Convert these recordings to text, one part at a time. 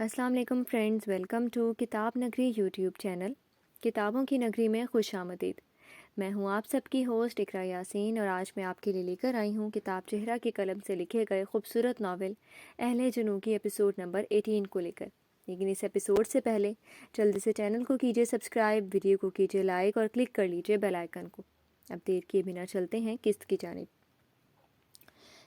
السلام علیکم friends, welcome to کتاب نگری یوٹیوب چینل کتابوں کی نگری میں خوش آمدید۔ میں ہوں آپ سب کی ہوسٹ اقرا یاسین، اور آج میں آپ کے لیے لے کر آئی ہوں کتاب چہرہ کی قلم سے لکھے گئے خوبصورت ناول اہل جنوں کی ایپیسوڈ نمبر 18 کو لے کر۔ لیکن اس ایپیسوڈ سے پہلے جلدی سے چینل کو کیجیے سبسکرائب، ویڈیو کو کیجیے لائک اور کلک کر لیجیے بیل آئیکن کو۔ اب دیر کیے بنا چلتے ہیں قسط کی جانب۔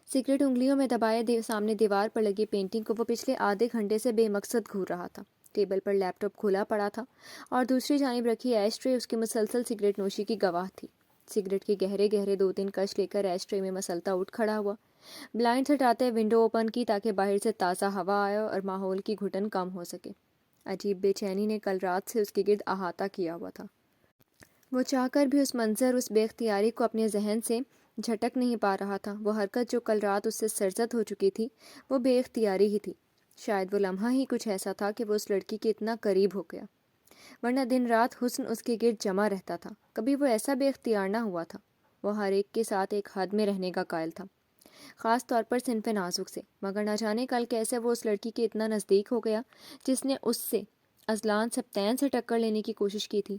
سگریٹ انگلیوں میں دبائے سامنے دیوار پر لگی پینٹنگ کو وہ پچھلے آدھے گھنٹے سے بے مقصد گھور رہا تھا۔ ٹیبل پر لیپ ٹاپ کھلا پڑا تھا اور دوسری جانب رکھی ایش ٹرے اس کی مسلسل سگریٹ نوشی کی گواہ تھی۔ سگریٹ کے گہرے گہرے 2-3 کش لے کر ایش ٹرے میں مسلتا اٹھ کھڑا ہوا۔ بلائنڈ ہٹاتے ونڈو اوپن کی تاکہ باہر سے تازہ ہوا آئے اور ماحول کی گھٹن کم ہو سکے۔ عجیب بے چینی نے کل رات سے اس کے گرد احاطہ کیا ہوا تھا۔ وہ چاہ کر بھی اس منظر، اس بے اختیاری کو اپنے ذہن سے جھٹک نہیں پا رہا تھا۔ وہ حرکت جو کل رات اس سے سرزد ہو چکی تھی، وہ بے اختیاری ہی تھی۔ شاید وہ لمحہ ہی کچھ ایسا تھا کہ وہ اس لڑکی کے اتنا قریب ہو گیا، ورنہ دن رات حسن اس کے گرد جمع رہتا تھا۔ کبھی وہ ایسا بے اختیار نہ ہوا تھا۔ وہ ہر ایک کے ساتھ ایک حد میں رہنے کا قائل تھا، خاص طور پر صنف نازک سے، مگر نہ جانے کل کیسے وہ اس لڑکی کے اتنا نزدیک ہو گیا جس نے اس سے اذلان سبطین سے ٹکر لینے کی کوشش کی تھی،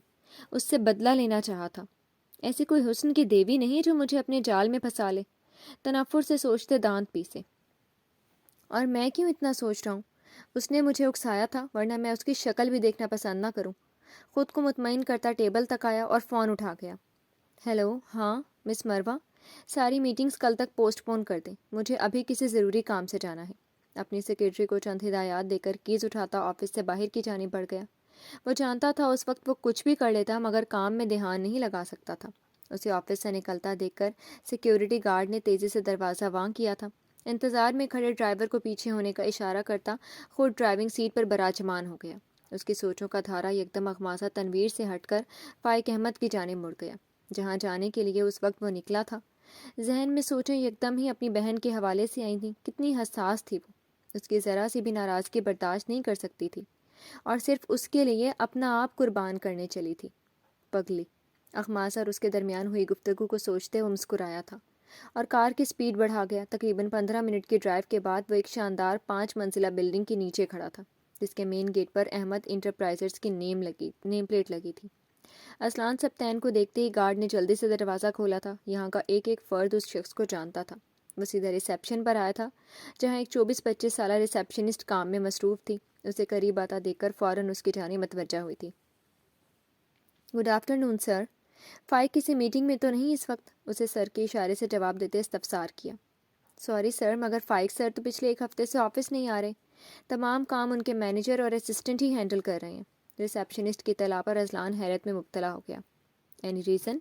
اس سے بدلہ لینا چاہا تھا۔ ایسی کوئی حسن کی دیوی نہیں جو مجھے اپنے جال میں پھنسا لے، تنفر سے سوچتے دانت پیسے۔ اور میں کیوں اتنا سوچ رہا ہوں؟ اس نے مجھے اکسایا تھا، ورنہ میں اس کی شکل بھی دیکھنا پسند نہ کروں۔ خود کو مطمئن کرتا ٹیبل تک آیا اور فون اٹھا گیا۔ ہیلو، ہاں مس مروہ، ساری میٹنگز کل تک پوسٹ پون کر دیں، مجھے ابھی کسی ضروری کام سے جانا ہے۔ اپنی سیکرٹری کو چند ہدایات دے کر کیز اٹھاتا آفس سے باہر کی جانب بڑھ گیا۔ وہ جانتا تھا اس وقت وہ کچھ بھی کر لیتا مگر کام میں دھیان نہیں لگا سکتا تھا۔ اسے آفس سے نکلتا دیکھ کر سیکیورٹی گارڈ نے تیزی سے دروازہ وانگ کیا تھا۔ انتظار میں کھڑے ڈرائیور کو پیچھے ہونے کا اشارہ کرتا خود ڈرائیونگ سیٹ پر براجمان ہو گیا۔ اس کی سوچوں کا دھارا یکدم اغماسہ تنویر سے ہٹ کر فائق احمد کی جانب مڑ گیا، جہاں جانے کے لیے اس وقت وہ نکلا تھا۔ ذہن میں سوچیں یکدم ہی اپنی بہن کے حوالے سے آئی تھیں۔ کتنی حساس تھی وہ، اس کی ذرا سی بھی ناراضگی برداشت نہیں کر سکتی تھی، اور صرف اس کے لیے اپنا آپ قربان کرنے چلی تھی۔ پگلی اخماس اور اس کے درمیان ہوئی گفتگو کو سوچتے وہ مسکرایا تھا اور کار کی سپیڈ بڑھا گیا۔ تقریباً 15 منٹ کی ڈرائیو کے بعد وہ ایک شاندار 5 منزلہ بلڈنگ کے نیچے کھڑا تھا، جس کے مین گیٹ پر احمد انٹرپرائزز کی نیم پلیٹ لگی تھی۔ اذلان سبطین کو دیکھتے ہی گارڈ نے جلدی سے دروازہ کھولا تھا۔ یہاں کا ایک ایک فرد اس شخص کو جانتا تھا۔ وہ سیدھا ریسیپشن پر آیا تھا، جہاں ایک 24-25 سالہ ریسیپشنسٹ کام میں مصروف تھی۔ اسے قریب آتا دیکھ کر فوراً اس کی جانب متوجہ ہوئی تھی۔ گڈ آفٹر نون سر، فائق کسی میٹنگ میں تو نہیں اس وقت؟ اسے سر کے اشارے سے جواب دیتے استفسار کیا۔ سوری سر، مگر فائق سر تو پچھلے 1 ہفتے سے آفس نہیں آ رہے۔ تمام کام ان کے مینیجر اور اسسٹنٹ ہی ہینڈل کر رہے ہیں۔ ریسیپشنسٹ کی اطلاع پر اذلان حیرت میں مبتلا ہو گیا۔ Any reason?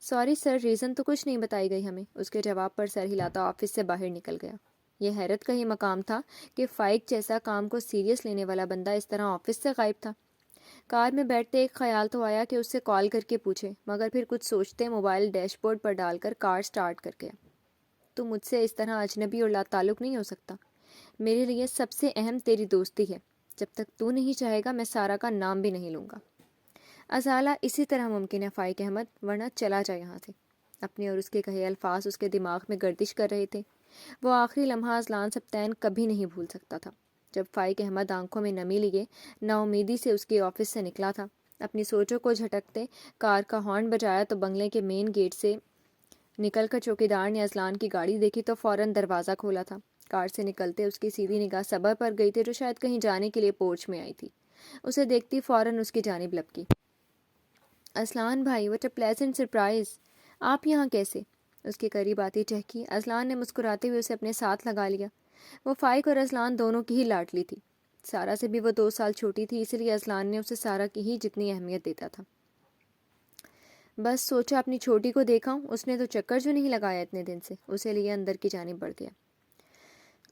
Sorry sir, reason تو کچھ نہیں بتائی گئی ہمیں۔ اس کے جواب پر سر ہلاتا آفس سے باہر نکل گیا۔ یہ حیرت کا ہی مقام تھا کہ فائق جیسا کام کو سیریس لینے والا بندہ اس طرح آفس سے غائب تھا۔ کار میں بیٹھتے ایک خیال تو آیا کہ اس سے کال کر کے پوچھے، مگر پھر کچھ سوچتے موبائل ڈیش بورڈ پر ڈال کر کار سٹارٹ کر گیا۔ تو مجھ سے اس طرح اجنبی اور لا تعلق نہیں ہو سکتا۔ میرے لیے سب سے اہم تیری دوستی ہے۔ جب تک تو نہیں چاہے گا میں سارا کا نام بھی نہیں لوں گا۔ ازالہ اسی طرح ممکن ہے فائق احمد، ورنہ چلا جا یہاں سے۔ اپنے اور اس کے کہے الفاظ اس کے دماغ میں گردش کر رہے تھے۔ وہ آخری لمحہ اذلان سبطین کبھی نہیں بھول سکتا تھا، جب فائق احمد آنکھوں میں نمی لیے نا امیدی سے اس کے آفس سے نکلا تھا۔ اپنی سوچوں کو جھٹکتے کار کا ہارن بجایا تو بنگلے کے مین گیٹ سے نکل کر چوکیدار نے اذلان کی گاڑی دیکھی تو فوراً دروازہ کھولا تھا۔ کار سے نکلتے اس کی سیدھی نگاہ صبر پر گئی تھی، جو شاید کہیں جانے کے لیے پورچ میں آئی تھی۔ اسے دیکھتی فوراً اس کی جانب لپکی۔ اذلان بھائی، واٹ اے پلیزنٹ سرپرائز! آپ یہاں کیسے؟ اس کے قریب آتی چہکی۔ اذلان نے مسکراتے ہوئے اسے اپنے ساتھ لگا لیا۔ وہ فائق اور اذلان دونوں کی ہی لاڈلی تھی۔ سارا سے بھی وہ 2 سال چھوٹی تھی، اس لیے اذلان نے اسے سارا کی ہی جتنی اہمیت دیتا تھا۔ بس سوچا اپنی چھوٹی کو دیکھاؤں، اس نے تو چکر جو نہیں لگایا اتنے دن سے۔ اسے لیے اندر کی جانب بڑھ گیا۔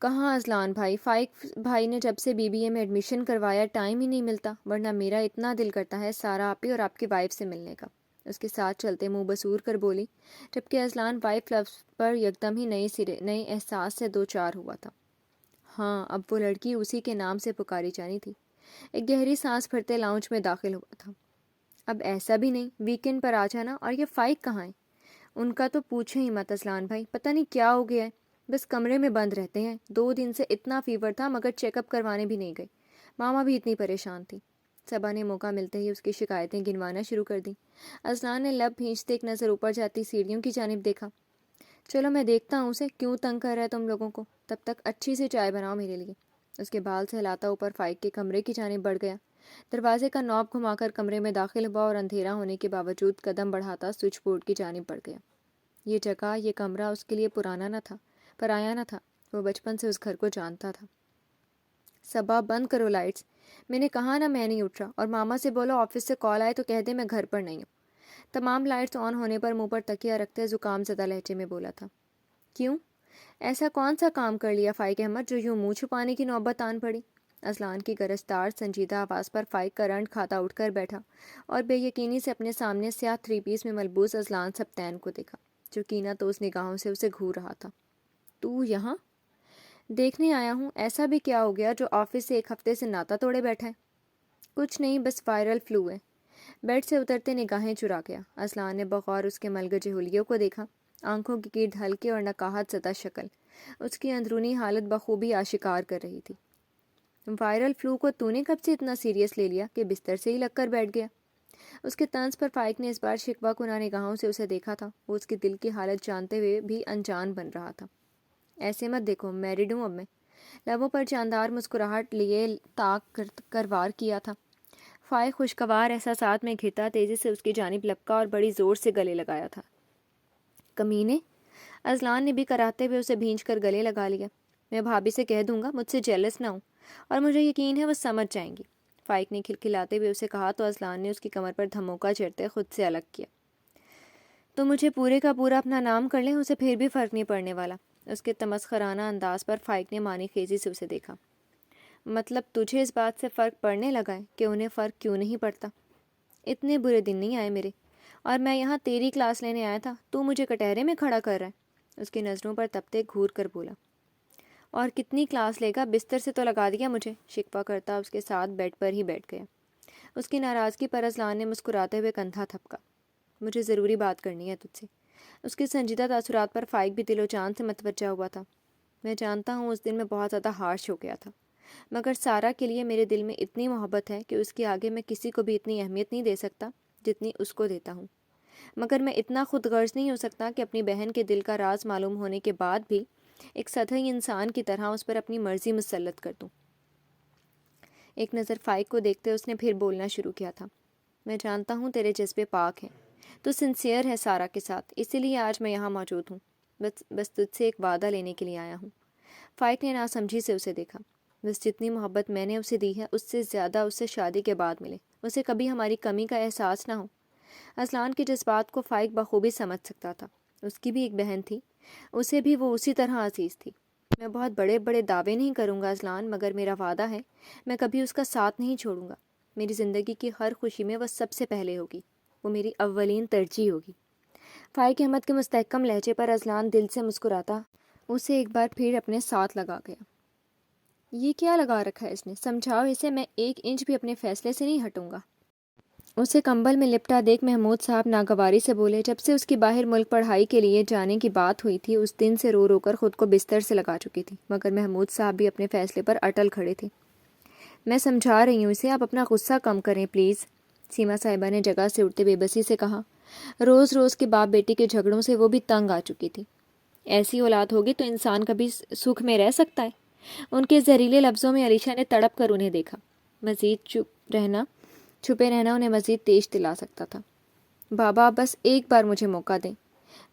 کہاں اذلان بھائی، فائق بھائی نے جب سے BBA میں ایڈمیشن کروایا ٹائم ہی نہیں ملتا، ورنہ میرا اتنا دل کرتا ہے سارا آپی اور آپ کی وائف سے ملنے کا۔ اس کے ساتھ چلتے منہ بسور کر بولی، جبکہ اذلان وائف لفظ پر یکدم ہی نئے احساس سے 2-4 ہوا تھا۔ ہاں، اب وہ لڑکی اسی کے نام سے پکاری جانی تھی۔ ایک گہری سانس بھرتے لاؤنج میں داخل ہوا تھا۔ اب ایسا بھی نہیں ویکینڈ پر آ جانا، اور یہ فائق کہاں ہے؟ ان کا تو پوچھیں ہی مت اذلان بھائی، پتہ نہیں کیا ہو گیا ہے، بس کمرے میں بند رہتے ہیں۔ 2 دن سے اتنا فیور تھا مگر چیک اپ کروانے بھی نہیں گئے۔ ماما بھی اتنی پریشان تھی۔ صبا نے موقع ملتے ہی اس کی شکایتیں گنوانا شروع کر دیں۔ اذلان نے لب بھینچتے ایک نظر اوپر جاتی سیڑھیوں کی جانب دیکھا۔ چلو میں دیکھتا ہوں اسے کیوں تنگ کر رہا ہے تم لوگوں کو، تب تک اچھی سی چائے بناؤ میرے لیے۔ اس کے بال سے ہلاتا اوپر فائق کے کمرے کی جانب بڑھ گیا۔ دروازے کا نوب گھما کر کمرے میں داخل ہوا اور اندھیرا ہونے کے باوجود قدم بڑھاتا سوئچ بورڈ کی جانب بڑھ گیا۔ یہ جگہ، یہ کمرہ اس کے لیے پرانا نہ تھا، پرایا نہ تھا۔ وہ بچپن سے اس گھر کو جانتا تھا۔ صبا بند کرو لائٹس، میں نے کہا نا میں نہیں اٹھ رہا، اور ماما سے بولو آفس سے کال آئے تو کہہ دے میں گھر پر نہیں ہوں۔ تمام لائٹس آن ہونے پر منہ پر تکیہ رکھتے زکام زدہ لہجے میں بولا تھا۔ کیوں؟ ایسا کون سا کام کر لیا فائق احمد جو یوں منہ چھپانے کی نوبت آن پڑی؟ اذلان کی گرجدار سنجیدہ آواز پر فائق کا رنڈ کھاتا اٹھ کر بیٹھا اور بے یقینی سے اپنے سامنے سیاہ تھری پیس میں ملبوس اذلان سبتین کو دیکھا، جو کینہ تو اس نگاہوں سے اسے گھور رہا تھا۔ تو یہاں؟ دیکھنے آیا ہوں، ایسا بھی کیا ہو گیا جو آفس سے ایک ہفتے سے ناتا توڑے بیٹھا ہے؟ کچھ نہیں، بس وائرل فلو ہے۔ بیڈ سے اترتے نگاہیں چرا گیا۔ اذلان نے بغور اس کے ملگجے حلیوں کو دیکھا، آنکھوں کی گرد ہلکے اور نقاہت زدہ شکل اس کی اندرونی حالت بخوبی آشکار کر رہی تھی۔ وائرل فلو کو تو نے کب سے اتنا سیریس لے لیا کہ بستر سے ہی لگ کر بیٹھ گیا؟ اس کے طنز پر فائق نے اس بار شکوہ کناہ نگاہوں سے اسے دیکھا تھا۔ وہ اس کے دل کی حالت جانتے ہوئے بھی انجان بن رہا تھا۔ ایسے مت دیکھو، میرڈ ہوں اب میں۔ لبوں پر جاندار مسکراہٹ لیے طاق کروار کیا تھا۔ فائق خوشگوار احساسات میں گھرتا تیزی سے اس کی جانب لپکا اور بڑی زور سے گلے لگایا تھا۔ کمینے! اذلان نے بھی کراہتے ہوئے اسے بھینچ کر گلے لگا لیا۔ میں بھابھی سے کہہ دوں گا مجھ سے جیلس نہ ہوں، اور مجھے یقین ہے وہ سمجھ جائیں گی۔ فائق نے کھلکھلاتے ہوئے اسے کہا تو اذلان نے اس کی کمر پر دھموکا چڑھتے خود سے الگ کیا۔ تو مجھے پورے کا پورا اپنا نام کر لیں، اسے پھر بھی فرق نہیں پڑنے والا۔ اس کے تمسخرانہ انداز پر فائق نے معنی خیزی سے اسے دیکھا۔ مطلب تجھے اس بات سے فرق پڑنے لگا ہے کہ انہیں فرق کیوں نہیں پڑتا؟ اتنے برے دن نہیں آئے میرے، اور میں یہاں تیری کلاس لینے آیا تھا، تو مجھے کٹہرے میں کھڑا کر رہا ہے۔ اس کی نظروں پر تپتے گھور کر بولا۔ اور کتنی کلاس لے گا، بستر سے تو لگا دیا مجھے۔ شکوہ کرتا اس کے ساتھ بیڈ پر ہی بیٹھ گیا۔ اس کی ناراضگی پر اذلان نے مسکراتے ہوئے کندھا تھپکا۔ مجھے ضروری بات کرنی ہے تجھ سے۔ اس کے سنجیدہ تاثرات پر فائق بھی دل و جان سے متوجہ ہوا تھا۔ میں جانتا ہوں اس دن میں بہت زیادہ ہارش ہو گیا تھا، مگر سارا کے لیے میرے دل میں اتنی محبت ہے کہ اس کے آگے میں کسی کو بھی اتنی اہمیت نہیں دے سکتا جتنی اس کو دیتا ہوں۔ مگر میں اتنا خود غرض نہیں ہو سکتا کہ اپنی بہن کے دل کا راز معلوم ہونے کے بعد بھی ایک سطحی انسان کی طرح اس پر اپنی مرضی مسلط کر دوں۔ ایک نظر فائق کو دیکھتے اس نے پھر بولنا شروع کیا تھا۔ میں جانتا ہوں تیرے جذبے پاک ہیں، تو سنسیئر ہے سارا کے ساتھ، اسی لیے آج میں یہاں موجود ہوں۔ بس تجھ سے ایک وعدہ لینے کے لیے آیا ہوں۔ فائق نے ناسمجھی سے اسے دیکھا۔ بس جتنی محبت میں نے اسے دی ہے اس سے زیادہ اسے شادی کے بعد ملے، اسے کبھی ہماری کمی کا احساس نہ ہو۔ اذلان کے جذبات کو فائق بخوبی سمجھ سکتا تھا۔ اس کی بھی ایک بہن تھی، اسے بھی وہ اسی طرح عزیز تھی۔ میں بہت بڑے بڑے دعوے نہیں کروں گا اذلان، مگر میرا وعدہ ہے میں کبھی اس کا ساتھ نہیں چھوڑوں گا۔ میری زندگی کی ہر خوشی میں وہ سب سے پہلے ہوگی، وہ میری اولین ترجیح ہوگی۔ فائق احمد کے مستحکم لہجے پر اذلان دل سے مسکراتا اسے ایک بار پھر اپنے ساتھ لگا گیا۔ یہ کیا لگا رکھا ہے اس نے؟ سمجھاؤ اسے، میں ایک انچ بھی اپنے فیصلے سے نہیں ہٹوں گا۔ اسے کمبل میں لپٹا دیکھ محمود صاحب ناگواری سے بولے، جب سے اس کی باہر ملک پڑھائی کے لیے جانے کی بات ہوئی تھی اس دن سے رو رو کر خود کو بستر سے لگا چکی تھی، مگر محمود صاحب بھی اپنے فیصلے پر اٹل کھڑے تھے۔ میں سمجھا رہی ہوں اسے، آپ اپنا غصہ کم کریں پلیز، سیما صاحبہ نے جگہ سے اٹھتے بے بسی سے کہا۔ روز روز کے باپ بیٹی کے جھگڑوں سے وہ بھی تنگ آ چکی تھی۔ ایسی اولاد ہوگی تو انسان کبھی سکھ میں رہ سکتا ہے؟ ان کے زہریلے لفظوں میں علیشا نے تڑپ کر انہیں دیکھا۔ مزید چھپے رہنا انہیں مزید تیز دلا سکتا تھا۔ بابا بس ایک بار مجھے موقع دیں،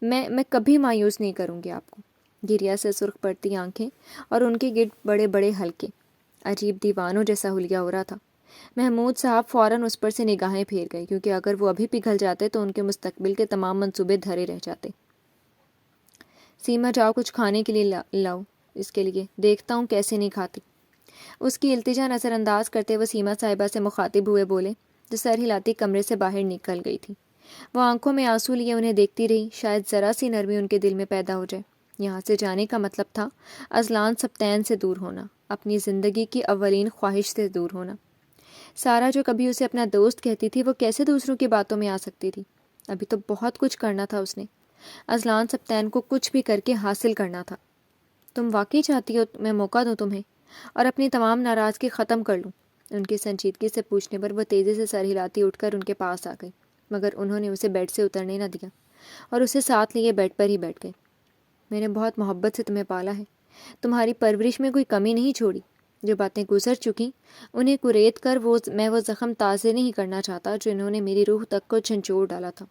میں کبھی مایوس نہیں کروں گی آپ کو۔ گریا سے سرخ پڑتی آنکھیں اور ان کے گرد بڑے بڑے حلقے، عجیب دیوانوں جیسا حلیہ ہو رہا تھا۔ محمود صاحب فوراً اس پر سے نگاہیں پھیر گئے، کیونکہ اگر وہ ابھی پگھل جاتے تو ان کے مستقبل کے تمام منصوبے دھرے رہ جاتے۔ سیما جاؤ کچھ کھانے کے لیے لاؤ اس کے لیے، دیکھتا ہوں کیسے نہیں کھاتی۔ اس کی التجا نظر انداز کرتے وہ سیما صاحبہ سے مخاطب ہوئے بولے، جو سر ہلاتی کمرے سے باہر نکل گئی تھی۔ وہ آنکھوں میں آنسو لیے انہیں دیکھتی رہی، شاید ذرا سی نرمی ان کے دل میں پیدا ہو جائے۔ یہاں سے جانے کا مطلب تھا اذلان سبتین سے دور ہونا، اپنی زندگی کی اولین خواہش سے دور ہونا۔ سارا جو کبھی اسے اپنا دوست کہتی تھی وہ کیسے دوسروں کی باتوں میں آ سکتی تھی؟ ابھی تو بہت کچھ کرنا تھا اس نے، اذلان سبتین کو کچھ بھی کر کے حاصل کرنا تھا۔ تم واقعی چاہتی ہو میں موقع دوں تمہیں اور اپنی تمام ناراضگی ختم کر لوں؟ ان کی سنجیدگی سے پوچھنے پر وہ تیزی سے سر ہلاتی اٹھ کر ان کے پاس آ گئی، مگر انہوں نے اسے بیڈ سے اترنے نہ دیا اور اسے ساتھ لیے بیڈ پر ہی بیٹھ گئے۔ میں نے بہت محبت سے تمہیں پالا ہے، تمہاری پرورش میں کوئی کمی نہیں چھوڑی۔ جو باتیں گزر چکیں انہیں کریت کر میں وہ زخم تازے نہیں کرنا چاہتا جو انہوں نے میری روح تک کو جھنجھوڑ ڈالا تھا۔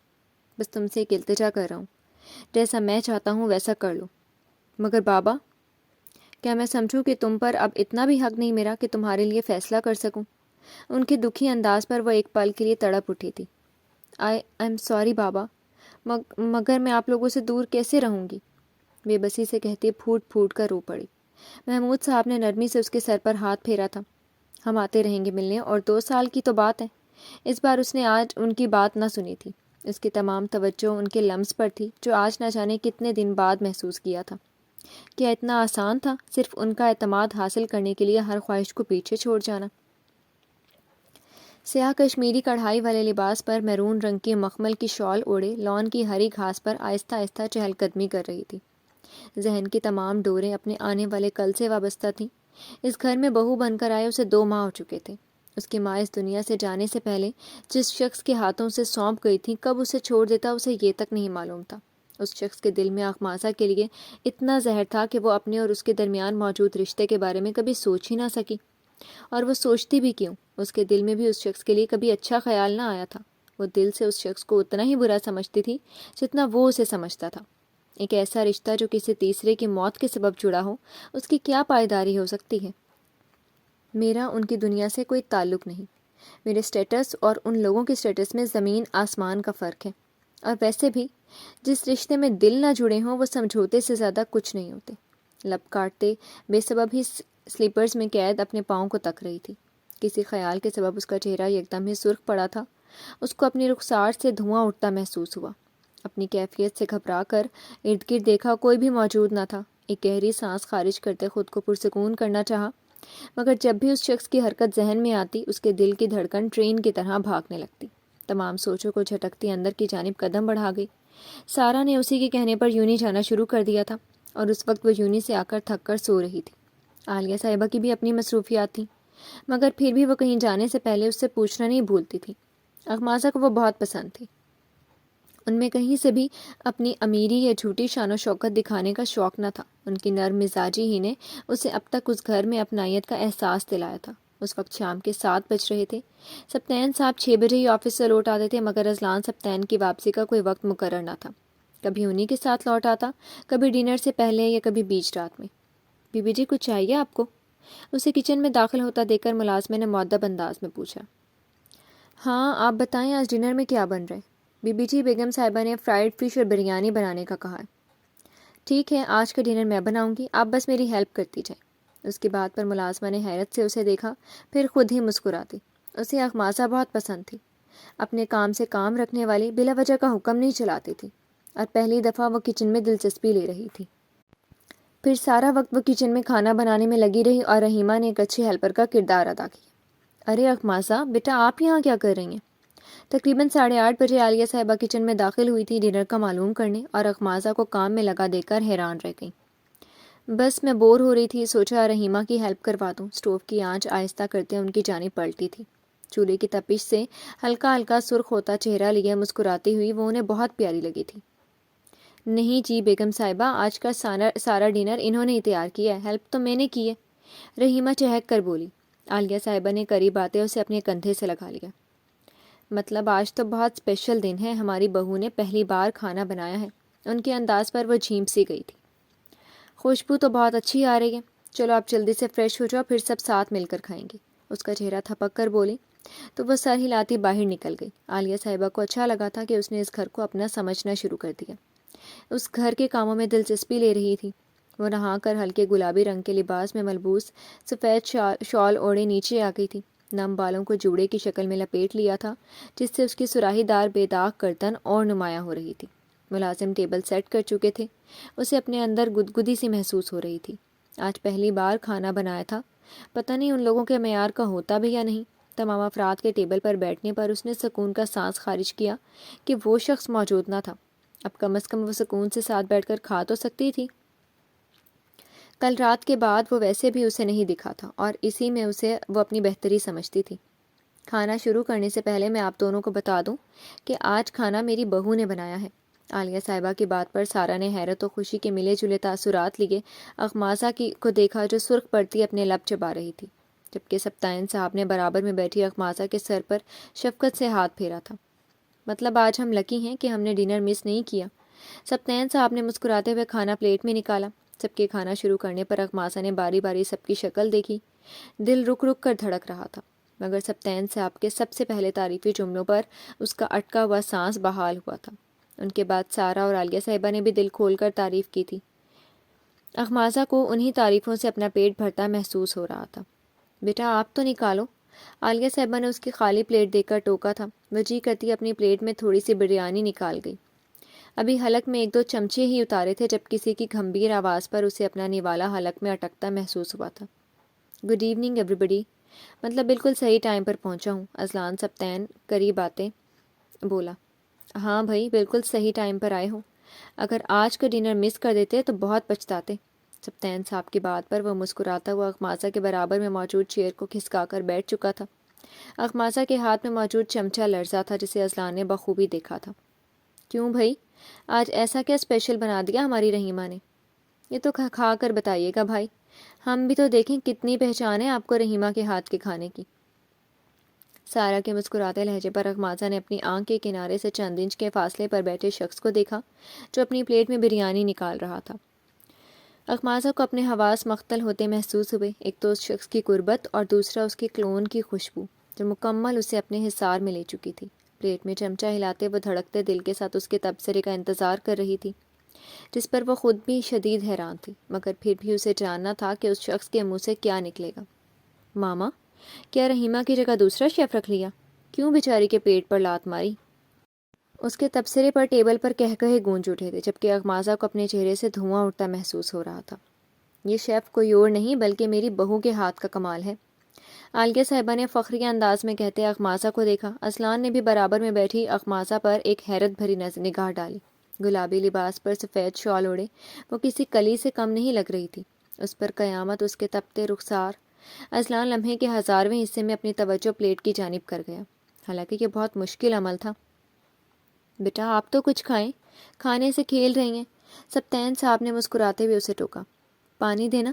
بس تم سے ایک التجا کر رہا ہوں، جیسا میں چاہتا ہوں ویسا کر لو۔ مگر بابا، کیا میں سمجھوں کہ تم پر اب اتنا بھی حق نہیں میرا کہ تمہارے لیے فیصلہ کر سکوں؟ ان کے دکھی انداز پر وہ ایک پل کے لیے تڑپ اٹھی تھی۔ آئی ایم سوری بابا، مگر میں آپ لوگوں سے دور کیسے رہوں گی؟ بے بسی سے کہتی پھوٹ پھوٹ کر رو پڑی۔ محمود صاحب نے نرمی سے اس کے سر پر ہاتھ پھیرا تھا۔ ہم آتے رہیں گے ملنے، اور 2 سال کی تو بات ہے۔ اس بار اس نے آج ان کی بات نہ سنی تھی۔ اس کی تمام توجہ ان کے لمس پر تھی جو آج نہ جانے کتنے دن بعد محسوس کیا تھا۔ کیا اتنا آسان تھا صرف ان کا اعتماد حاصل کرنے کے لیے ہر خواہش کو پیچھے چھوڑ جانا؟ سیاہ کشمیری کڑھائی والے لباس پر میرون رنگ کی مخمل کی شال اوڑھے لان کی ہری گھاس پر آہستہ آہستہ چہل قدمی کر رہی تھی۔ ذہن کی تمام ڈوریں اپنے آنے والے کل سے وابستہ تھیں۔ اس گھر میں بہو بن کر آئے اسے 2 ماہ ہو چکے تھے۔ اس کی ماں اس دنیا سے جانے سے پہلے جس شخص کے ہاتھوں سے سونپ گئی تھی، کب اسے چھوڑ دیتا اسے یہ تک نہیں معلوم تھا۔ اس شخص کے دل میں اخماسہ کے لیے اتنا زہر تھا کہ وہ اپنے اور اس کے درمیان موجود رشتے کے بارے میں کبھی سوچ ہی نہ سکی۔ اور وہ سوچتی بھی کیوں؟ اس کے دل میں بھی اس شخص کے لیے کبھی اچھا خیال نہ آیا تھا۔ وہ دل سے اس شخص کو اتنا ہی برا سمجھتی تھی جتنا وہ اسے سمجھتا تھا۔ ایک ایسا رشتہ جو کسی تیسرے کی موت کے سبب جڑا ہو، اس کی کیا پائیداری ہو سکتی ہے؟ میرا ان کی دنیا سے کوئی تعلق نہیں۔ میرے سٹیٹس اور ان لوگوں کے سٹیٹس میں زمین آسمان کا فرق ہے۔ اور ویسے بھی جس رشتے میں دل نہ جڑے ہوں وہ سمجھوتے سے زیادہ کچھ نہیں ہوتے۔ لب کاٹتے بے سبب ہی سلیپرز میں قید اپنے پاؤں کو تک رہی تھی۔ کسی خیال کے سبب اس کا چہرہ یکدم ہی سرخ پڑا تھا۔ اس کو اپنی رخسار سے دھواں اٹھتا محسوس ہوا۔ اپنی کیفیت سے گھبرا کر ارد گرد دیکھا، کوئی بھی موجود نہ تھا۔ ایک گہری سانس خارج کرتے خود کو پرسکون کرنا چاہا، مگر جب بھی اس شخص کی حرکت ذہن میں آتی اس کے دل کی دھڑکن ٹرین کی طرح بھاگنے لگتی۔ تمام سوچوں کو جھٹکتی اندر کی جانب قدم بڑھا گئی۔ سارا نے اسی کے کہنے پر یونی جانا شروع کر دیا تھا، اور اس وقت وہ یونی سے آ کر تھک کر سو رہی تھی۔ عالیہ صاحبہ کی بھی اپنی مصروفیات تھیں، مگر پھر بھی وہ کہیں جانے سے پہلے اس سے پوچھنا نہیں بھولتی تھی۔ اخماسہ کو وہ بہت پسند تھی۔ ان میں کہیں سے بھی اپنی امیری یا جھوٹی شان و شوکت دکھانے کا شوق نہ تھا۔ ان کی نرم مزاجی ہی نے اسے اب تک اس گھر میں اپنائیت کا احساس دلایا تھا۔ اس وقت شام کے 7 بج رہے تھے۔ سبتین صاحب 6 بجے ہی آفس سے لوٹ آتے تھے، مگر ازلان سبتین کی واپسی کا کوئی وقت مقرر نہ تھا۔ کبھی انہی کے ساتھ لوٹ آتا، کبھی ڈنر سے پہلے یا کبھی بیچ رات میں۔ بی بی جی کچھ چاہیے آپ کو؟ اسے کچن میں داخل ہوتا دیکھ کر ملازمے نے مؤدب انداز میں پوچھا۔ ہاں آپ بتائیں آج ڈنر میں کیا بن رہا ہے؟ بی بی جی بیگم صاحبہ نے فرائیڈ فش اور بریانی بنانے کا کہا ہے۔ ٹھیک ہے، آج کا ڈنر میں بناؤں گی، آپ بس میری ہیلپ کرتی جائیں۔ اس کی بات پر ملازمہ نے حیرت سے اسے دیکھا، پھر خود ہی مسکرا دی۔ اسے اخماسہ بہت پسند تھی۔ اپنے کام سے کام رکھنے والی، بلا وجہ کا حکم نہیں چلاتی تھی، اور پہلی دفعہ وہ کچن میں دلچسپی لے رہی تھی۔ پھر سارا وقت وہ کچن میں کھانا بنانے میں لگی رہی، اور رحیمہ نے ایک اچھی ہیلپر کا کردار ادا کیا۔ ارے اخماسہ بیٹا، آپ یہاں کیا کر رہی ہیں؟ تقریباً 8:30 بجے عالیہ صاحبہ کچن میں داخل ہوئی تھی ڈنر کا معلوم کرنے، اور اخماسہ کو کام میں لگا دیکھ کر حیران رہ گئی۔ بس میں بور ہو رہی تھی، سوچا رحیمہ کی ہیلپ کروا دوں۔ اسٹوو کی آنچ آہستہ کرتے ان کی جانب پلٹی تھی۔ چولہے کی تپش سے ہلکا ہلکا سرخ ہوتا چہرہ لیے مسکراتی ہوئی وہ انہیں بہت پیاری لگی تھی۔ نہیں جی بیگم صاحبہ، آج کا سارا ڈنر انہوں نے ہی تیار کیا ہے، ہیلپ تو میں نے کی ہے، رحیمہ چہک کر بولی۔ عالیہ صاحبہ نے قریب آتے اسے اپنے کندھے سے لگا لیا۔ مطلب آج تو بہت اسپیشل دن ہے، ہماری بہو نے پہلی بار کھانا بنایا ہے۔ ان کے انداز پر وہ جھیمپ سی گئی تھی۔ خوشبو تو بہت اچھی آ رہی ہے، چلو آپ جلدی سے فریش ہو جاؤ، پھر سب ساتھ مل کر کھائیں گے۔ اس کا چہرہ تھپک کر بولی تو وہ سر ہلاتی باہر نکل گئی۔ عالیہ صاحبہ کو اچھا لگا تھا کہ اس نے اس گھر کو اپنا سمجھنا شروع کر دیا، اس گھر کے کاموں میں دلچسپی لے رہی تھی۔ وہ نہا کر ہلکے گلابی رنگ کے لباس میں ملبوس سفید شال اوڑھے نیچے آ گئی تھی۔ نم بالوں کو جوڑے کی شکل میں لپیٹ لیا تھا، جس سے اس کی سراہی دار بے داغ گردن اور نمایاں ہو رہی تھی۔ ملازم ٹیبل سیٹ کر چکے تھے۔ اسے اپنے اندر گدگدی سی محسوس ہو رہی تھی۔ آج پہلی بار کھانا بنایا تھا، پتہ نہیں ان لوگوں کے معیار کا ہوتا بھی یا نہیں۔ تمام افراد کے ٹیبل پر بیٹھنے پر اس نے سکون کا سانس خارج کیا کہ وہ شخص موجود نہ تھا۔ اب کم از کم وہ سکون سے ساتھ بیٹھ کر کھا تو سکتی تھی۔ کل رات کے بعد وہ ویسے بھی اسے نہیں دکھا تھا اور اسی میں اسے وہ اپنی بہتری سمجھتی تھی۔ کھانا شروع کرنے سے پہلے میں آپ دونوں کو بتا دوں کہ آج کھانا میری بہو نے بنایا ہے۔ عالیہ صاحبہ کی بات پر سارہ نے حیرت و خوشی کے ملے جلے تاثرات لیے اخماسہ کو دیکھا جو سرخ پڑتی اپنے لب چبا رہی تھی، جبکہ سبطین صاحب نے برابر میں بیٹھی اخماسہ کے سر پر شفقت سے ہاتھ پھیرا تھا۔ مطلب آج ہم لکی ہیں کہ ہم نے ڈنر مس نہیں کیا۔ سبطین صاحب نے مسکراتے ہوئے کھانا پلیٹ میں نکالا۔ سب کے کھانا شروع کرنے پر اخماسہ نے باری باری سب کی شکل دیکھی۔ دل رک رک کر دھڑک رہا تھا، مگر سبطین صاحب کے سب سے پہلے تعریفی جملوں پر اس کا اٹکا ہوا سانس بحال ہوا تھا۔ ان کے بعد سارہ اور عالیہ صاحبہ نے بھی دل کھول کر تعریف کی تھی۔ اخماسہ کو انہی تعریفوں سے اپنا پیٹ بھرتا محسوس ہو رہا تھا۔ بیٹا آپ تو نکالو، عالیہ صاحبہ نے اس کی خالی پلیٹ دیکھ کر ٹوکا تھا۔ وہ جی کرتی اپنی پلیٹ میں تھوڑی سی بریانی نکال گئی۔ ابھی حلق میں ایک دو چمچے ہی اتارے تھے جب کسی کی گھمبیر آواز پر اسے اپنا نوالا حلق میں اٹکتا محسوس ہوا تھا۔ گڈ ایوننگ ایوری بڈی، مطلب بالکل صحیح ٹائم پر پہنچا ہوں، اذلان سبطین قریب آتے بولا۔ ہاں بھائی، بالکل صحیح ٹائم پر آئے ہو، اگر آج کا ڈنر مس کر دیتے تو بہت پچھتاتے۔ سبطین صاحب کی بات پر وہ مسکراتا ہوا اخماسہ کے برابر میں موجود چیئر کو کھسکا کر بیٹھ چکا تھا۔ اخماسہ کے ہاتھ میں موجود چمچہ لرزا تھا جسے اذلان نے بخوبی دیکھا تھا۔ کیوں بھائی، آج ایسا کیا اسپیشل بنا دیا ہماری رحیمہ نے؟ یہ تو کھا کر بتائیے گا بھائی، ہم بھی تو دیکھیں کتنی پہچان ہے آپ کو رحیمہ کے ہاتھ کے کھانے کی۔ سارہ کے مسکراتے لہجے پر اخماسہ نے اپنی آنکھ کے کنارے سے چند انچ کے فاصلے پر بیٹھے شخص کو دیکھا جو اپنی پلیٹ میں بریانی نکال رہا تھا۔ اخماسہ کو اپنے حواس مختل ہوتے محسوس ہوئے، ایک تو اس شخص کی قربت اور دوسرا اس کے کلون کی خوشبو جو مکمل اسے اپنے حصار میں لے چکی تھی۔ پلیٹ میں چمچہ ہلاتے وہ دھڑکتے دل کے ساتھ اس کے تبصرے کا انتظار کر رہی تھی، جس پر وہ خود بھی شدید حیران تھی، مگر پھر بھی اسے جاننا تھا کہ اس شخص کے منہ سے کیا نکلے گا۔ ماما، کیا رحیمہ کی جگہ دوسرا شیف رکھ لیا؟ کیوں بیچاری کے پیٹ پر لات ماری؟ اس کے تبصرے پر ٹیبل پر کہے گونج اٹھے تھے، جبکہ اخماسہ کو اپنے چہرے سے دھواں اٹھتا محسوس ہو رہا تھا۔ یہ شیف کوئی اور نہیں بلکہ میری بہو کے ہاتھ کا کمال ہے، عالیہ صاحبہ نے فخریہ انداز میں کہتے اخماسہ کو دیکھا۔ اذلان نے بھی برابر میں بیٹھی اخماسہ پر ایک حیرت بھری نگاہ ڈالی۔ گلابی لباس پر سفید شال اوڑے وہ کسی کلی سے کم نہیں لگ رہی تھی، اس پر قیامت اس کے تپتے رخسار۔ اذلان لمحے کے 1000ویں حصے میں اپنی توجہ پلیٹ کی جانب کر گیا، حالانکہ یہ بہت مشکل عمل تھا۔ بیٹا آپ تو کچھ کھائیں، کھانے سے کھیل رہی ہیں، سبطین صاحب نے مسکراتے ہوئے اسے ٹوکا۔ پانی دینا؟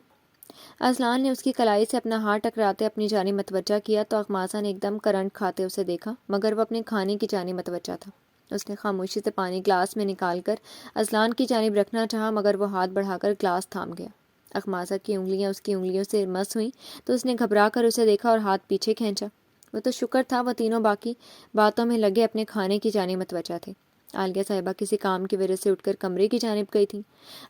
اذلان نے اس کی کلائی سے اپنا ہاتھ ٹکراتے اپنی جانب متوجہ کیا تو اخماسہ نے ایک دم کرنٹ کھاتے اسے دیکھا، مگر وہ اپنے کھانے کی جانب متوجہ تھا۔ اس نے خاموشی سے پانی گلاس میں نکال کر اذلان کی جانب رکھنا چاہا، مگر وہ ہاتھ بڑھا کر گلاس تھام گیا۔ اخماسہ کی انگلیاں اس کی انگلیوں سے مس ہوئیں تو اس نے گھبرا کر اسے دیکھا اور ہاتھ پیچھے کھینچا۔ وہ تو شکر تھا وہ تینوں باقی باتوں میں لگے اپنے کھانے کی جانب متوجہ تھے۔ عالیہ صاحبہ کسی کام کی وجہ سے اٹھ کر کمرے کی جانب گئی تھیں۔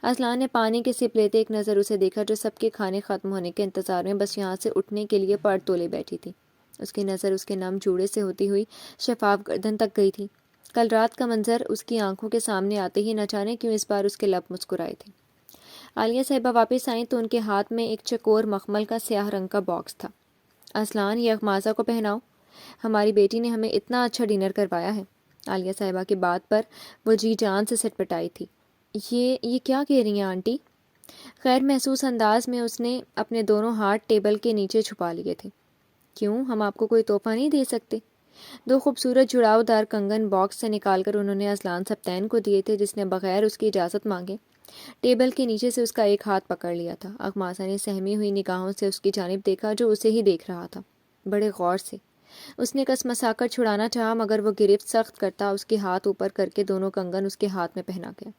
اذلان نے پانی کے سپ لیتے ایک نظر اسے دیکھا جو سب کے کھانے ختم ہونے کے انتظار میں بس یہاں سے اٹھنے کے لیے پڑ تولے بیٹھی تھی۔ اس کی نظر اس کے نم جوڑے سے ہوتی ہوئی شفاف گردن تک گئی تھی۔ کل رات کا منظر اس کی آنکھوں کے سامنے آتے ہی نہ جانے کیوں اس بار اس کے لب مسکرائے تھے۔ عالیہ صاحبہ واپس آئیں تو ان کے ہاتھ میں ایک چکور مخمل کا سیاہ رنگ کا باکس تھا۔ اذلان، یہ اخماسہ کو پہناؤ، ہماری بیٹی نے ہمیں اتنا اچھا ڈنر کروایا ہے۔ عالیہ صاحبہ کی بات پر وہ جی جان سے سٹپٹائی تھی۔ یہ کیا کہہ رہی ہیں آنٹی؟ غیر محسوس انداز میں اس نے اپنے دونوں ہاتھ ٹیبل کے نیچے چھپا لیے تھے۔ کیوں، ہم آپ کو کوئی تحفہ نہیں دے سکتے؟ دو خوبصورت جڑاؤ دار کنگن باکس سے نکال کر انہوں نے اذلان سبطین کو دیے تھے، جس نے بغیر اس کی اجازت مانگے ٹیبل کے نیچے سے اس کا ایک ہاتھ پکڑ لیا تھا۔ اخماسہ نے سہمی ہوئی نگاہوں سے اس کی جانب دیکھا جو اسے ہی دیکھ رہا تھا، بڑے غور سے۔ اس نے کسمسا کر چھڑانا چاہا، مگر وہ گرفت سخت کرتا اس کے ہاتھ اوپر کر کے دونوں کنگن اس کے ہاتھ میں پہنا گیا۔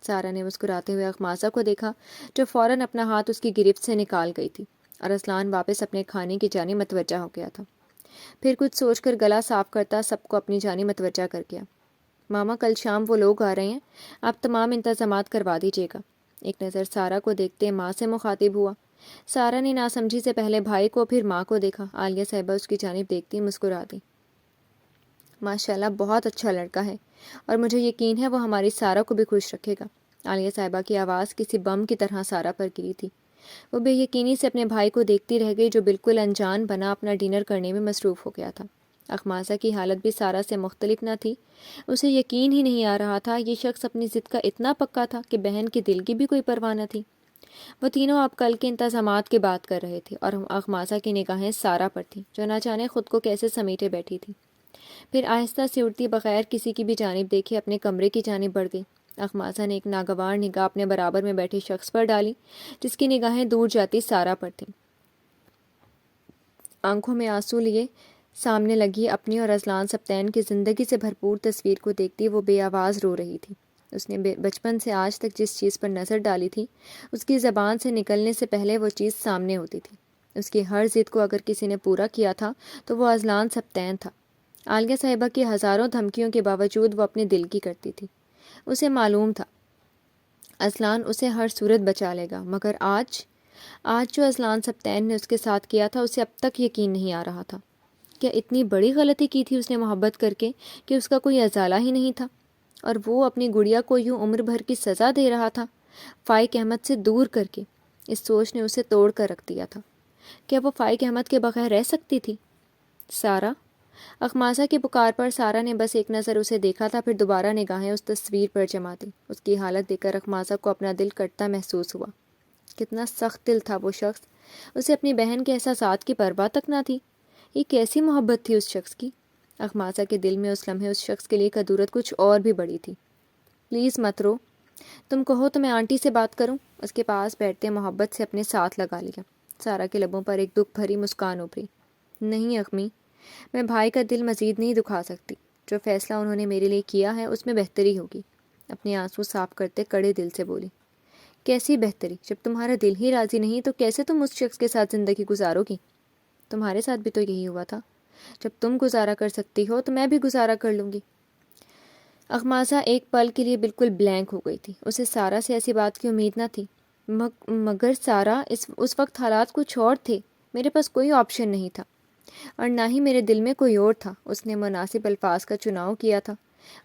سارہ نے مسکراتے ہوئے اخماسہ کو دیکھا جو فوراً اپنا ہاتھ اس کی گرفت سے نکال گئی تھی، اور اذلان واپس اپنے کھانے کی جانب متوجہ ہو گیا تھا۔ پھر کچھ سوچ کر گلا صاف کرتا سب کو اپنی جانب متوجہ کر گیا۔ ماما، کل شام وہ لوگ آ رہے ہیں، آپ تمام انتظامات کروا دیجیے گا۔ ایک نظر سارہ کو دیکھتے ماں سے مخاطب ہوا۔ سارہ نے ناسمجھی سے پہلے بھائی کو پھر ماں کو دیکھا۔ عالیہ صاحبہ اس کی جانب دیکھتی مسکرا دی۔ ماشاءاللہ، بہت اچھا لڑکا ہے، اور مجھے یقین ہے وہ ہماری سارہ کو بھی خوش رکھے گا۔ عالیہ صاحبہ کی آواز کسی بم کی طرح سارہ پر گری تھی۔ وہ بے یقینی سے اپنے بھائی کو دیکھتی رہ گئی جو بالکل انجان بنا اپنا ڈنر کرنے میں مصروف ہو گیا تھا۔ اخماسہ کی حالت بھی سارہ سے مختلف نہ تھی۔ اسے یقین ہی نہیں آ رہا تھا یہ شخص اپنی ضد کا اتنا پکا تھا کہ بہن کے دل کی بھی کوئی پرواہ نہ تھی۔ وہ تینوں اب کل کے انتظامات کی بات کر رہے تھے اور اخماسہ کی نگاہیں سارا پر تھیں جو نہ جانے خود کو کیسے سمیٹے بیٹھی تھی۔ پھر آہستہ سے اڑتی بغیر کسی کی بھی جانب دیکھے اپنے کمرے کی جانب بڑھ گئی۔ اخماسہ نے ایک ناگوار نگاہ اپنے برابر میں بیٹھے شخص پر ڈالی جس کی نگاہیں دور جاتی سارا پر تھیں۔ آنکھوں میں آنسو لیے سامنے لگی اپنی اور اذلان سبطین کی زندگی سے بھرپور تصویر کو دیکھتی وہ بے آواز رو رہی تھی۔ اس نے بچپن سے آج تک جس چیز پر نظر ڈالی تھی اس کی زبان سے نکلنے سے پہلے وہ چیز سامنے ہوتی تھی۔ اس کی ہر ضد کو اگر کسی نے پورا کیا تھا تو وہ اذلان سبطین تھا۔ عالیہ صاحبہ کی ہزاروں دھمکیوں کے باوجود وہ اپنے دل کی کرتی تھی۔ اسے معلوم تھا اذلان اسے ہر صورت بچا لے گا، مگر آج جو اذلان سبطین نے اس کے ساتھ کیا تھا اسے اب تک یقین نہیں آ رہا تھا۔ کیا اتنی بڑی غلطی کی تھی اس نے محبت کر کے کہ اس کا کوئی ازالہ ہی نہیں تھا، اور وہ اپنی گڑیا کو یوں عمر بھر کی سزا دے رہا تھا فائق احمد سے دور کر کے؟ اس سوچ نے اسے توڑ کر رکھ دیا تھا۔ کیا وہ فائق احمد کے بغیر رہ سکتی تھی؟ سارا! اخماسہ کی پکار پر سارا نے بس ایک نظر اسے دیکھا تھا، پھر دوبارہ نگاہیں اس تصویر پر جما دی۔ اس کی حالت دیکھ کر اخماسہ کو اپنا دل کٹتا محسوس ہوا۔ کتنا سخت دل تھا وہ شخص! اسے اپنی بہن کے احساسات کی پرواہ تک نہ تھی۔ یہ کیسی محبت تھی اس شخص کی؟ اخماسہ کے دل میں اس لمحے اس شخص کے لیے قدورت کچھ اور بھی بڑی تھی۔ پلیز مت رو، تم کہو تو میں آنٹی سے بات کروں؟ اس کے پاس بیٹھتے محبت سے اپنے ساتھ لگا لیا۔ سارا کے لبوں پر ایک دکھ بھری مسکان ابھری۔ نہیں اخمی، میں بھائی کا دل مزید نہیں دکھا سکتی۔ جو فیصلہ انہوں نے میرے لیے کیا ہے اس میں بہتری ہوگی۔ اپنے آنسو صاف کرتے کڑے دل سے بولی۔ کیسی بہتری؟ جب تمہارا دل ہی راضی نہیں تو کیسے تم اس شخص کے ساتھ زندگی گزارو گی؟ تمہارے ساتھ بھی تو یہی ہوا تھا۔ جب تم گزارا کر سکتی ہو تو میں بھی گزارا کر لوں گی۔ اخماسہ ایک پل کے لیے بالکل بلینک ہو گئی تھی۔ اسے سارا سے ایسی بات کی امید نہ تھی۔ مگر سارا، اس وقت حالات کچھ اور تھے۔ میرے پاس کوئی آپشن نہیں تھا اور نہ ہی میرے دل میں کوئی اور تھا۔ اس نے مناسب الفاظ کا چناؤ کیا تھا۔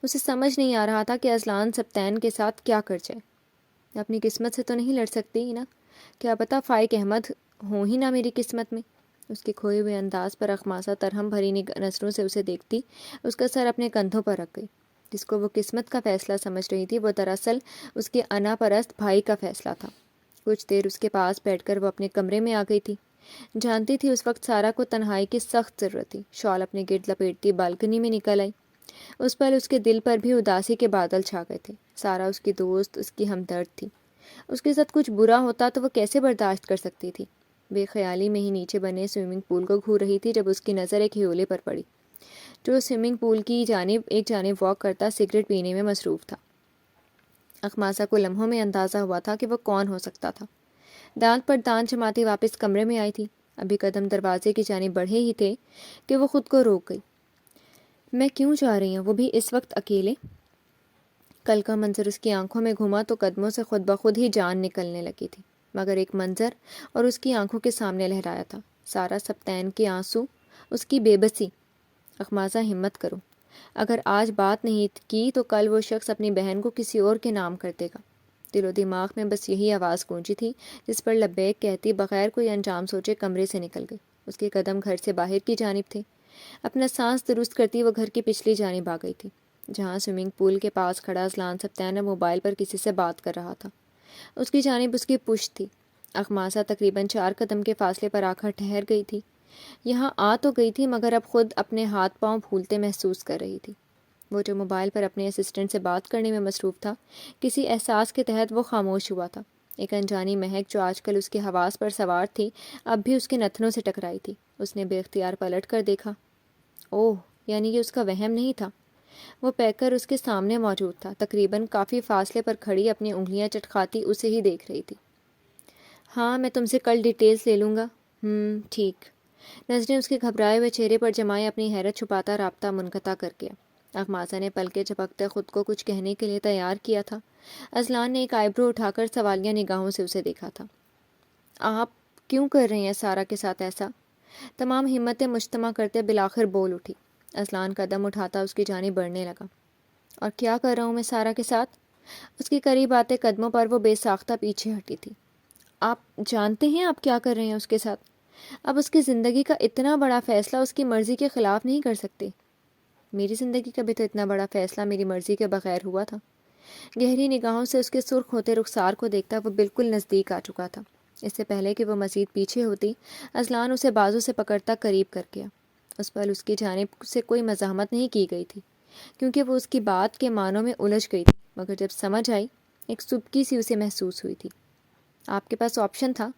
اسے سمجھ نہیں آ رہا تھا کہ اذلان سبطین کے ساتھ کیا کر جائے۔ اپنی قسمت سے تو نہیں لڑ سکتی ہی نا؟ کیا پتہ فائق احمد ہوں ہی نہ میری قسمت میں۔ اس کے کھوئے ہوئے انداز پر اخماسہ ترہم بھری نظروں سے اسے دیکھتی اس کا سر اپنے کندھوں پر رکھ گئی۔ جس کو وہ قسمت کا فیصلہ سمجھ رہی تھی وہ دراصل اس کے انا پرست بھائی کا فیصلہ تھا۔ کچھ دیر اس کے پاس بیٹھ کر وہ اپنے کمرے میں آ گئی تھی۔ جانتی تھی اس وقت سارا کو تنہائی کی سخت ضرورت تھی۔ شال اپنے گرد لپیٹتی بالکنی میں نکل آئی۔ اس پل اس کے دل پر بھی اداسی کے بادل چھا گئے تھے۔ سارا اس کی دوست، اس کی ہمدرد تھی۔ اس کے ساتھ کچھ برا ہوتا تو وہ کیسے برداشت کر سکتی تھی؟ بے خیالی میں ہی نیچے بنے سوئمنگ پول کو گھور رہی تھی جب اس کی نظر ایک ہیولے پر پڑی جو سوئمنگ پول کی ایک جانب واک کرتا سگریٹ پینے میں مصروف تھا۔ اخماسہ کو لمحوں میں اندازہ ہوا تھا کہ وہ کون ہو سکتا تھا۔ دانت پر دانت جماتی واپس کمرے میں آئی تھی۔ ابھی قدم دروازے کی جانب بڑھے ہی تھے کہ وہ خود کو روک گئی۔ میں کیوں جا رہی ہوں، وہ بھی اس وقت اکیلے؟ کل کا منظر اس کی آنکھوں میں گھوما تو قدموں سے خود بخود ہی جان نکلنے لگی تھی، مگر ایک منظر اور اس کی آنکھوں کے سامنے لہرایا تھا، سارا سبطین کے آنسو، اس کی بے بسی۔ اخماسہ ہمت کرو، اگر آج بات نہیں کی تو کل وہ شخص اپنی بہن کو کسی اور کے نام کر دے گا۔ دل و دماغ میں بس یہی آواز گونجی تھی جس پر لبیک کہتی بغیر کوئی انجام سوچے کمرے سے نکل گئی۔ اس کے قدم گھر سے باہر کی جانب تھے۔ اپنا سانس درست کرتی وہ گھر کی پچھلی جانب آ گئی تھی جہاں سوئمنگ پول کے پاس کھڑا اذلان سبطین موبائل پر کسی سے بات کر رہا تھا۔ اس کی جانب اس کی پشت تھی۔ اخماسہ تقریباً 4 قدم کے فاصلے پر آ کر ٹھہر گئی تھی۔ یہاں آ تو گئی تھی مگر اب خود اپنے ہاتھ پاؤں پھولتے محسوس کر رہی تھی۔ وہ جو موبائل پر اپنے اسسٹنٹ سے بات کرنے میں مصروف تھا، کسی احساس کے تحت وہ خاموش ہوا تھا۔ ایک انجانی مہک جو آج کل اس کے حواس پر سوار تھی اب بھی اس کے نتنوں سے ٹکرائی تھی۔ اس نے بے اختیار پلٹ کر دیکھا۔ اوہ، یعنی یہ اس کا وہم نہیں تھا۔ وہ پیکر اس کے سامنے موجود تھا، تقریباً کافی فاصلے پر کھڑی اپنی انگلیاں چٹکھاتی اسے ہی دیکھ رہی تھی۔ ہاں، میں تم سے کل ڈیٹیلز لے لوں گا۔ ٹھیک۔ نظریں اس کے گھبرائے ہوئے چہرے پر جمائے اپنی حیرت چھپاتا رابطہ منقطع کر گیا۔ اخماسہ نے پلکیں جھپکتے خود کو کچھ کہنے کے لیے تیار کیا تھا۔ اذلان نے ایک آئی برو اٹھا کر سوالیہ نگاہوں سے اسے دیکھا تھا۔ آپ کیوں کر رہے ہیں سارا کے ساتھ ایسا؟ تمام ہمتیں مجتمع کرتے بالآخر بول اٹھی۔ اذلان قدم اٹھاتا اس کی جانب بڑھنے لگا۔ اور کیا کر رہا ہوں میں سارا کے ساتھ؟ اس کے قریب آتے قدموں پر وہ بے ساختہ پیچھے ہٹی تھی۔ آپ جانتے ہیں آپ کیا کر رہے ہیں اس کے ساتھ؟ اب اس کی زندگی کا اتنا بڑا فیصلہ اس کی مرضی کے خلاف نہیں کر سکتے۔ میری زندگی کا بھی تو اتنا بڑا فیصلہ میری مرضی کے بغیر ہوا تھا۔ گہری نگاہوں سے اس کے سرخ ہوتے رخسار کو دیکھتا وہ بالکل نزدیک آ چکا تھا۔ اس سے پہلے کہ وہ مزید پیچھے ہوتی، اذلان اسے بازو سے پکڑتا قریب کر گیا۔ اس پر اس کی جانب سے کوئی مزاحمت نہیں کی گئی تھی، کیونکہ وہ اس کی بات کے معنوں میں الجھ گئی تھی، مگر جب سمجھ آئی، ایک سبکی سی اسے محسوس ہوئی تھی۔ آپ کے پاس آپشن تھا،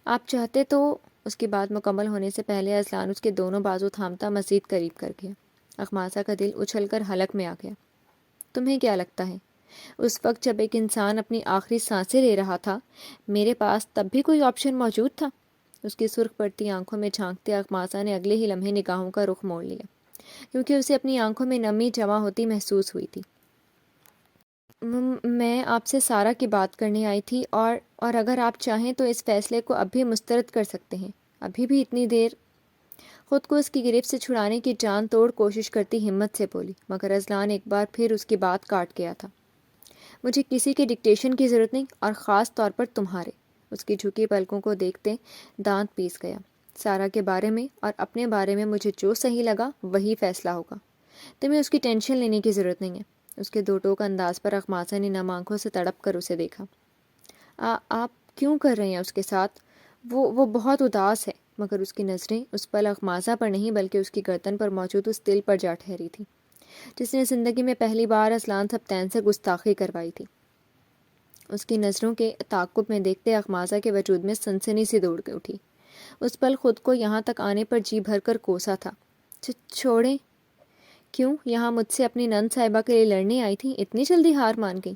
آپ چاہتے تو۔ اس کی بات مکمل ہونے سے پہلے اذلان اس کے دونوں بازو تھامتا مزید قریب کر گیا۔ اخماسہ کا دل اچھل کر حلق میں آ گیا۔ تمہیں کیا لگتا ہے، اس وقت جب ایک انسان اپنی آخری سانسیں لے رہا تھا، میرے پاس تب بھی کوئی آپشن موجود تھا؟ اس کی سرخ پڑتی آنکھوں میں جھانکتے اخماسہ نے اگلے ہی لمحے نگاہوں کا رخ موڑ لیا، کیونکہ اسے اپنی آنکھوں میں نمی جمع ہوتی محسوس ہوئی تھی۔ میں آپ سے سارا کی بات کرنے آئی تھی، اور اگر آپ چاہیں تو اس فیصلے کو اب بھی مسترد کر سکتے ہیں۔ ابھی بھی اتنی دیر؟ خود کو اس کی گرفت سے چھڑانے کی جان توڑ کوشش کرتی ہمت سے بولی، مگر اذلان ایک بار پھر اس کی بات کاٹ گیا تھا۔ مجھے کسی کے ڈکٹیشن کی ضرورت نہیں، اور خاص طور پر تمہارے۔ اس کی جھکی پلکوں کو دیکھتے دانت پیس گیا۔ سارا کے بارے میں اور اپنے بارے میں مجھے جو صحیح لگا وہی فیصلہ ہوگا۔ تمہیں اس کی ٹینشن لینے کی ضرورت نہیں ہے۔ اس کے دو ٹوک انداز پر اخماسہ نے نم آنکھوں سے تڑپ کر اسے دیکھا۔ آپ کیوں کر رہے ہیں اس کے ساتھ؟ وہ بہت اداس ہے۔ مگر اس کی نظریں اس پل اخماسہ پر نہیں بلکہ اس کی گردن پر موجود اس دل پر جا ٹھہری تھی جس نے زندگی میں پہلی بار اذلان سبطین سے گستاخی کروائی تھی۔ اس کی نظروں کے تعاقب میں دیکھتے اخماسہ کے وجود میں سنسنی سی دوڑ اٹھی۔ اس پل خود کو یہاں تک آنے پر جی بھر کر کوسا تھا۔ چھوڑیں۔ کیوں؟ یہاں مجھ سے اپنی نند صاحبہ کے لیے لڑنے آئی تھی، اتنی جلدی ہار مان گئی؟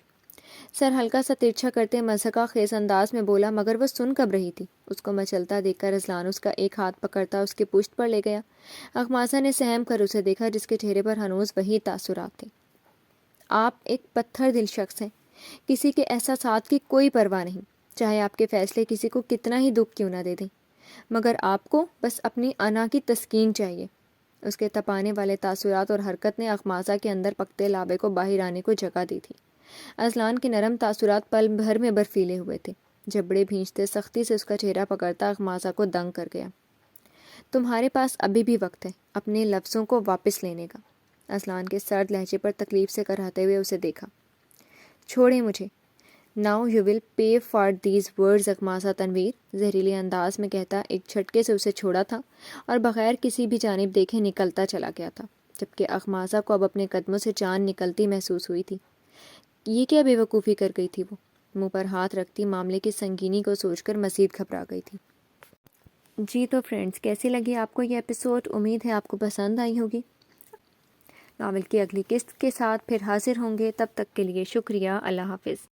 سر ہلکا سا ترچھا کرتے مضحکہ خیز انداز میں بولا، مگر وہ سن کب رہی تھی؟ اس کو مچلتا دیکھ کر اذلان اس کا ایک ہاتھ پکڑتا اس کی پشت پر لے گیا۔ اخماسہ نے سہم کر اسے دیکھا، جس کے چہرے پر ہنوز وہی تاثرات تھے۔ آپ ایک پتھر دل شخص ہیں، کسی کے احساسات کی کوئی پرواہ نہیں، چاہے آپ کے فیصلے کسی کو کتنا ہی دکھ کیوں نہ دے دیں، مگر آپ کو بس اپنی انا کی تسکین چاہیے۔ اس کے تپانے والے تاثرات اور حرکت نے اخماسہ کے اندر پکتے لابے کو باہر آنے کو جگہ دی تھی۔ اذلان کے نرم تاثرات پل بھر میں برفیلے ہوئے تھے۔ جبڑے بھینچتے سختی سے اس کا چہرہ پکڑتا اخماسہ کو دنگ کر گیا۔ تمہارے پاس ابھی بھی وقت ہے اپنے لفظوں کو واپس لینے کا۔ اذلان کے سرد لہجے پر تکلیف سے کراہتے ہوئے اسے دیکھا۔ چھوڑیں مجھے۔ Now you will pay for these words، اخماسہ Tanveer زہریلے انداز میں کہتا ایک جھٹکے سے اسے چھوڑا تھا اور بغیر کسی بھی جانب دیکھے نکلتا چلا گیا تھا، جبکہ اخماسہ کو اب اپنے قدموں سے جان نکلتی محسوس ہوئی تھی۔ یہ کیا بے وقوفی کر گئی تھی وہ؟ منہ پر ہاتھ رکھتی معاملے کی سنگینی کو سوچ کر مزید گھبرا گئی تھی۔ جی تو فرینڈز، کیسی لگی آپ کو یہ ایپیسوڈ؟ امید ہے آپ کو پسند آئی ہوگی۔ ناول کی اگلی قسط کے ساتھ پھر حاضر ہوں گے، تب تک کے لیے شکریہ، اللہ حافظ۔